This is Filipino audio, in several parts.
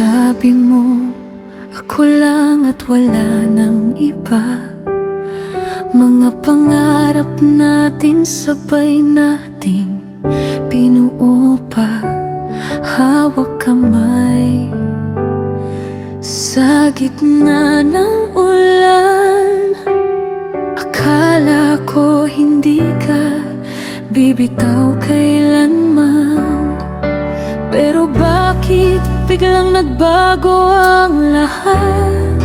Sabi mo, ako lang at wala nang iba. Mga pangarap natin sabay nating binuo pa, hawak kamay. Sa gitna ng ulan, akala ko hindi ka bibitaw kailanman. Pero bakit biglang nagbago ang lahat?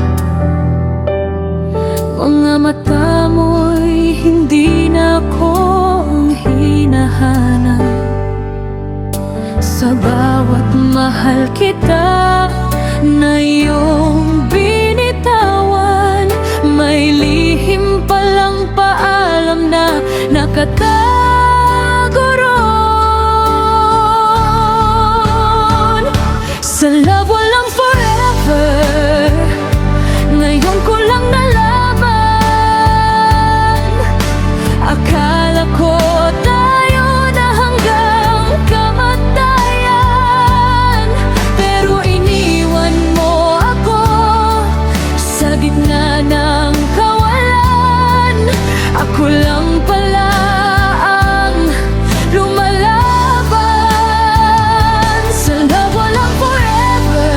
Mga mata mo'y hindi na ako ang hinahanap. Sa bawat mahal kita na iyong binitawan, may lihim palang paalam na nakatago ron. Sa love walang forever, ngayon ko lang nalaman. Akala ko tayo na hanggang kamatayan, pero iniwan mo ako sa gitna ng kawalan. Ako lang pala ang lumalaban. Sa love walang forever,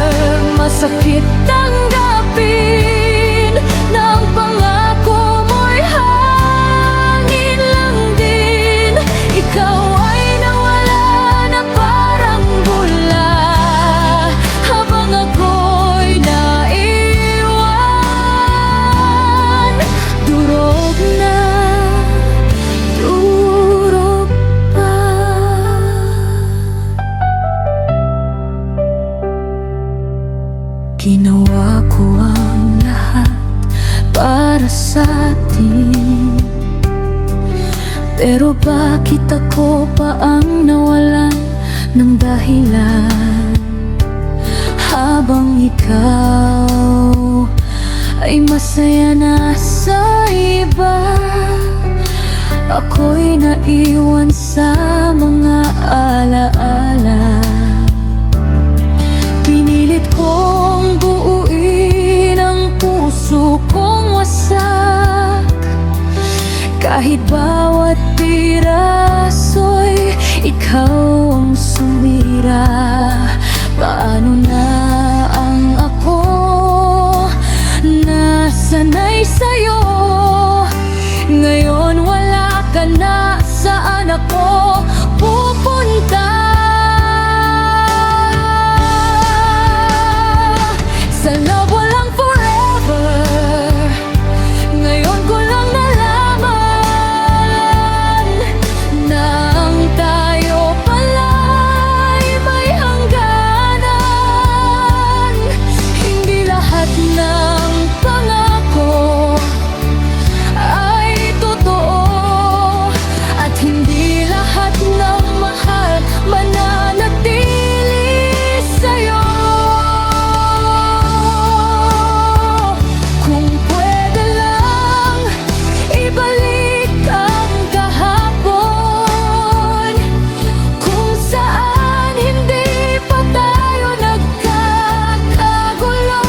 masakit tanggapin na ang pangako mo'y hangin lang din. Ikaw ay nawala na parang bula, habang ako'y naiwan. Durog na, durog pa. Ginawa ko ang lahat para sa atin, pero bakit ako pa ang nawalan ng dahilan? Habang ikaw ay masaya na sa iba, ako'y naiwan sa mga alaala. Pinilit kong buuin ang puso kong wasak, kahit bawat piraso'y ikaw ang sumira. Paano na ang ako na sanay sa'yo? Ngayon wala ka na, saan ako pupunta? Sa love walang forever, ngayon ko lang nalaman na ang tayo pala'y may hangganan. Hindi lahat ng pangako ay totoo, at hindi lahat ng mahal mananatili sa'yo. Kung pwede lang ibalik ang kahapon, kung saan hindi pa tayo nagkakagulo,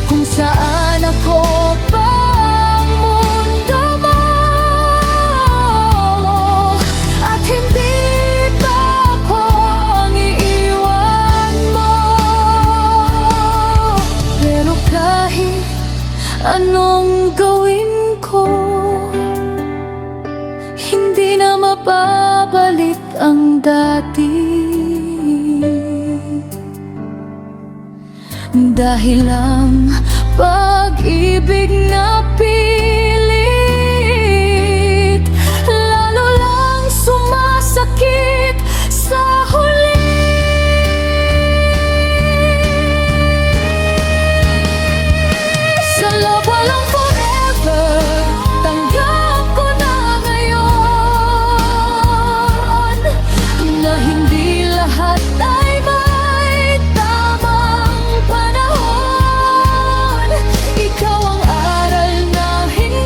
kung saan ako pa ang mundo mo, at hindi pa ako ang iiwan mo. Pero kahit anong gawin ko, hindi na mababalik ang dati. Dahil ang pag-ibig na pilit lalo lang sumasakit sa huli. Sa love walang forever, tanggap ko na ngayon na hindi lahat ay may tamang panahon. Ikaw ang aral na hindi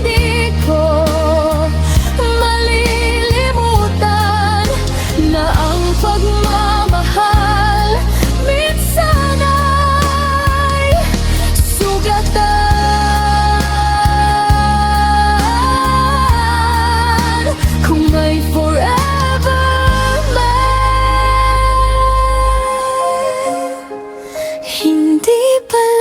di pa